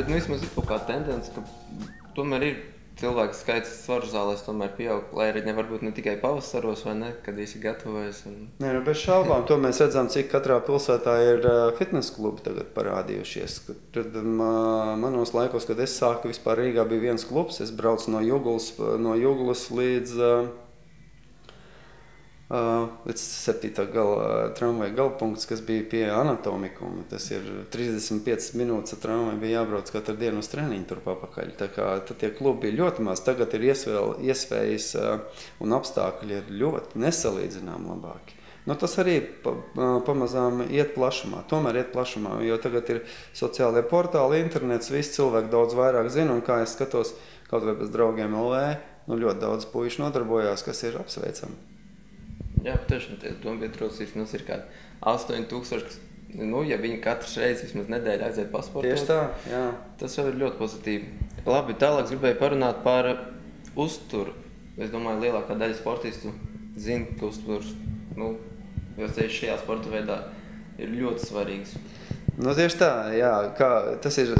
Bet vismaz ir kaut kā tendence, ka tomēr ir cilvēku skaits svaru zālēs tomēr pieaug, lai arī varbūt ne tikai pavasaros, vai ne, kad visi gatavojas. Nē, bez šaubām. To mēs redzam, cik katrā pilsētā ir fitness klubi tagad parādījušies. Tad manos laikos, kad es sāku, vispār Rīgā bija viens klubs. Es braucu no Juglas līdz 7. tramvaja galpunkts, kas bija pie anatomikuma. Tas ir 35 minūtes ar tramvaju bija jābrauc katru dienu uz treniņu turp apakaļ. Tā kā tad tie klubi bija ļoti maz. Tagad ir iespējas un apstākļi ir ļoti nesalīdzinām labāki. Nu, tas arī pamazām iet plašumā. Tomēr iet plašumā, jo tagad ir sociālie portāli, internets, visi cilvēki daudz vairāk zina, un kā es skatos kaut vai bez draugiem LV, nu ļoti daudz puiši nodarbojās, kas ir apsveicami. Jā, tiešām tie dombiedrocības mums ir kādi 8000, nu, ja viņi katrs reizi vismaz nedēļu aiziet pasportot. Tieši tā, jā. Tas jau ir ļoti pozitīvi. Labi, tālāk gribēju parunāt par uzturu. Es domāju, lielākā daļa sportistu zina, ka uzturs, nu, jo ceļš šajā sporta veidā ir ļoti svarīgs. Nu, tieši tā, jā, tas ir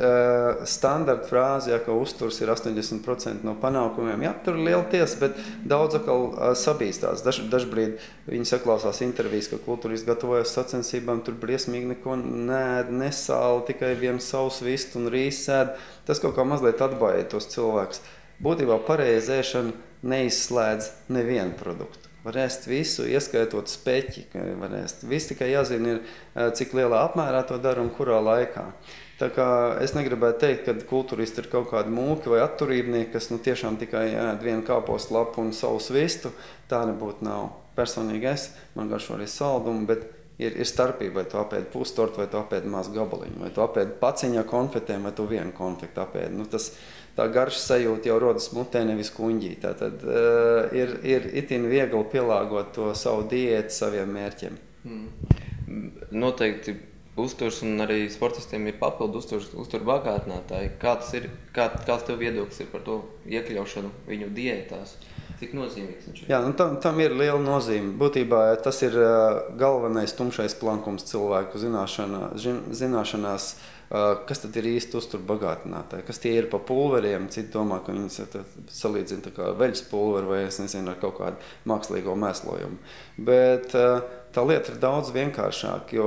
standarta frāze, ja, ka uzturs ir 80% no panākumiem. Jā, tur ir liela tiesa, bet daudz atkal sabīstās. Dažbrīd viņi saklausās intervijas, ka kultūristi gatavojas sacensībām, tur briesmīgi neko neēd, nesāli, tikai vienu savus vistu un rīsi sēd. Tas kaut kā mazliet atbaida tos cilvēkus. Būtībā pareiza ēšana neizslēdz nevienu produktu. Var ēst visu, ieskaitot speķi. Var ēst. Viss tikai jāzina, cik lielā apmērā to dara un kurā laikā. Tā kā es negribētu teikt, ka kultūristi ir kaut kādi mūki vai atturībnieki, kas nu, tiešām tikai ēd vienu kāpostu lapu un savu svistu. Tā nebūtu nav. Personīgi man garšo arī saldumu, bet ir starpība, vai tu apēdi pustortu, vai tu apēdi mazu gabaliņu, vai tu apēdi paciņā konfetēm, vai tu vienu konfektu apēdi. Nu, tā garša sajūta jau rodas mutē, nevis kuņģī. Tātad ir itin viegli pielāgot to savu diētu saviem mērķiem. Noteikti uzturs un arī sportistiem ir papildu uzturu bagātinātāji. Kāds tev viedoklis ir par to iekļaušanu viņu diētās? Cik nozīmīgs viņš ir? Jā, nu tam ir liela nozīme. Būtībā tas ir galvenais tumšais plankums cilvēku zināšanās, kas tad ir īsti uzturu bagātinātāji, kas tie ir pa pulveriem. Citi domā, ka viņas salīdzina tā kā veļas pulveri vai es nezinu ar kaut kādu mākslīgo mēslojumu. Bet tā lieta ir daudz vienkāršāk, jo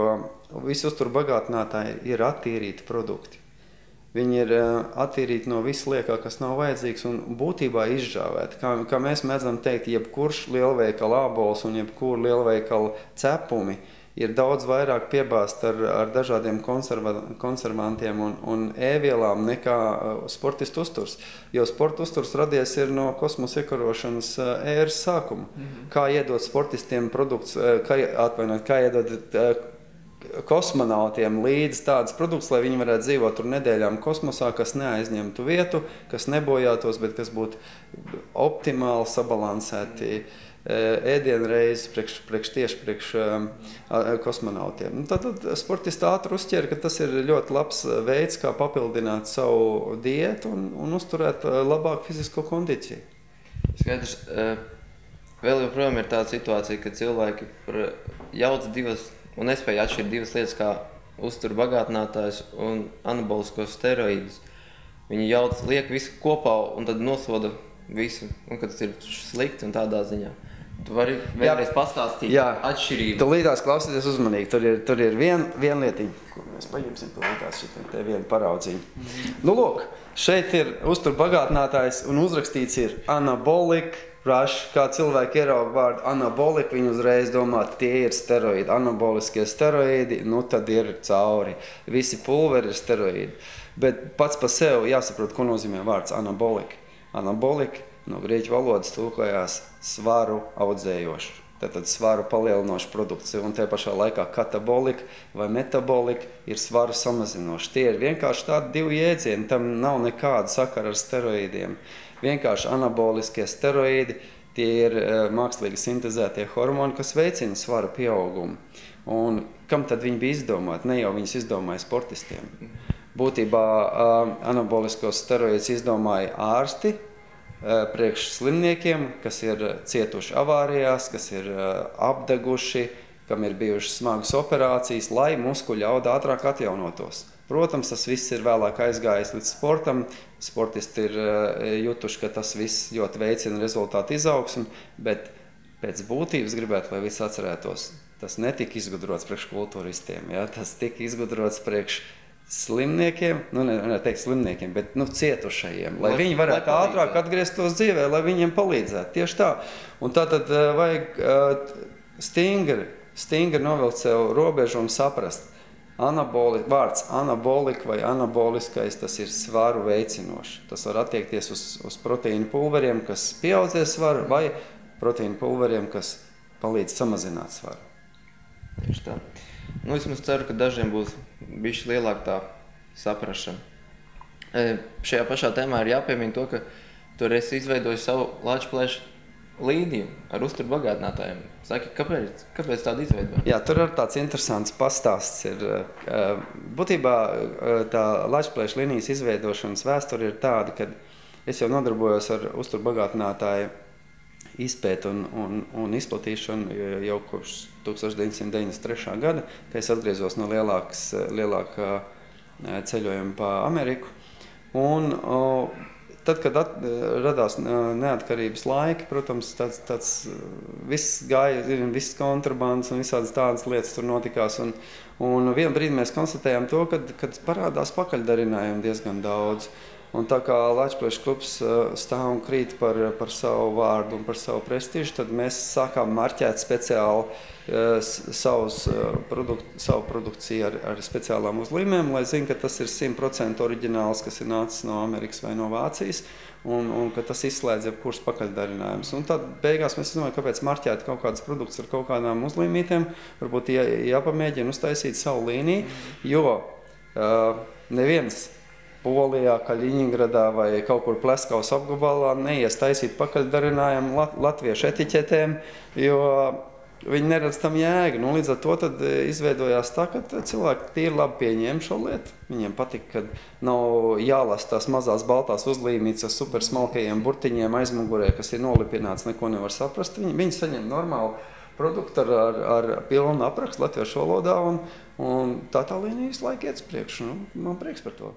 visi uzturu bagātinātāji ir attīrīti produkti. Viņi ir attīrīti no visu liekā, kas nav vajadzīgs un būtībā izžāvēti. Kā mēs mēdzam teikt, jebkurš lielveikala ābols un jebkur lielveikala cepumi ir daudz vairāk piebāzt ar dažādiem konservantiem un ēvielām nekā sportistu uzturs. Jo sporta uzturs radies ir no kosmosa iekarošanas ēras sākuma. Kā iedot sportistiem produkts, kā iedot kosmonautiem līdz tādas produkts, lai viņi varētu dzīvot tur nedēļām kosmosā, kas neaizņemtu vietu, kas nebojātos, bet kas būtu optimāli sabalansēti ēdienreizi priekš kosmonautiem. Tad sportisti ātri uzķer, ka tas ir ļoti labs veids, kā papildināt savu diētu un uzturēt labāku fizisko kondīciju. Skaidrs, vēl joprojām ir tāda situācija, ka cilvēki jauc divas un nespēja atšķirt divas lietas, kā uzturu bagātinātājs un anaboliskos steroīdus. Viņi liek visu kopā un tad nosoda visu, un kad tas ir slikti un tādā ziņā. Tu vari vēlreiz pastāstīt atšķirību. Tūlītās klausieties uzmanīgi. Tur ir viena lietiņa, ko mēs paņemsim tūlītās te vienu paraudzību. Nu, lūk, šeit ir uzturu bagātinātājs un uzrakstīts ir anabolik rush. Kā cilvēki ierauga vārdu anabolik, viņi uzreiz domā, tie ir steroīdi. Anaboliskie steroīdi, nu tad ir cauri. Visi pulveri ir steroīdi. Bet pats pa sev jāsaprot, ko nozīmē vārds anabolik. Anabolik no grieķu valodas tulkojās svaru audzējošu. Tātad svaru palielinošu produkciju un te pašā laikā katabolik vai metabolik ir svaru samazinoši. Tie ir vienkārši tādi divi jēdzieni, tam nav nekāda sakara ar steroīdiem. Vienkārši anaboliskie steroīdi, tie ir mākslīgi sintezētie hormoni, kas veicina svaru pieaugumu. Un kam tad viņi bija izdomāti? Ne jau viņas izdomāja sportistiem. Būtībā anaboliskos steroīdus izdomāja ārsti priekš slimniekiem, kas ir cietuši avārijās, kas ir apdeguši, kam ir bijušas smagas operācijas, lai muskuļu jauda ātrāk atjaunotos. Protams, tas viss ir vēlāk aizgājis līdz sportam. Sportisti ir jutuši, ka tas viss ļoti veicina rezultātu izaugsmi, bet pēc būtības gribētu, lai visi atcerētos, tas netika izgudrots priekš kultūristiem, ja? Tas tika izgudrots priekš slimniekiem, ne teikt slimniekiem, bet cietušajiem, lai viņi varētu ātrāk atgrieztos dzīvē, lai viņiem palīdzētu. Tieši tā. Un tātad vajag stingri novilkt sev robežu un saprast. Vārds anabolika vai anaboliskais, tas ir svaru veicinoši. Tas var attiekties uz proteīnu pulveriem, kas pieaudzē svaru, vai proteīnu pulveriem, kas palīdz samazināt svaru. Tieši tā. Es ceru, ka dažiem būs bišķi lielāka tā saprašana. Šajā pašā tēmā ir jāpiemina to, ka tu esi izveidojis savu Lačplēšu līniju ar uzturbagātinātājiem. Saki, kāpēc tādu izveidoji? Jā, tur ir tāds interesants pastāsts. Būtībā tā Lačplēšu līnijas izveidošanas vēsture ir tāda, ka es jau nodarbojos ar uzturbagātinātāju izpētu un izplatīšanu jau kopš 1993. gada, kad es atgriezos no lielākā ceļojuma pa Ameriku. Un tad, kad radās neatkarības laiki, protams, tāds viss gāja, viss kontrabandas un visādas tādas lietas tur notikās. Un vienu brīdi mēs konstatējām to, kad parādās pakaļdarinājumi diezgan daudz. Un tā kā Lačplēšu klubs stāv un krīt par savu vārdu un par savu prestižu, tad mēs sākām marķēt speciāli savu produkciju ar speciālām uzlīmēm, lai zina, ka tas ir 100% oriģināls, kas ir nācis no Amerikas vai no Vācijas, un ka tas izslēdz jebkurus pakaļdarinājumus. Un tad beigās mēs domājam, kāpēc marķēt kaut kādas produktus ar kaut kādām uzlīmītēm, varbūt jāpamēģina uztaisīt savu līniju, jo neviens Polijā, Kaļiņingradā vai kaut kur Pleskavas apgabalā neies taisīt pakaļdarinājumu latviešu etiķetēm, jo viņi neredz tam jēgu. Līdz ar to tad izveidojās tā, ka cilvēki tīri labi pieņēma šo lietu. Viņiem patika, ka nav jālasa tās mazās baltās uzlīmītas ar super smalkajiem burtiņiem aizmugurē, kas ir nolipināts, neko nevar saprast. Viņi saņem normālu produktu ar pilnu aprakstu latviešu valodā, un tā līnija visu laiku iet uz priekšu. Man prieks par to.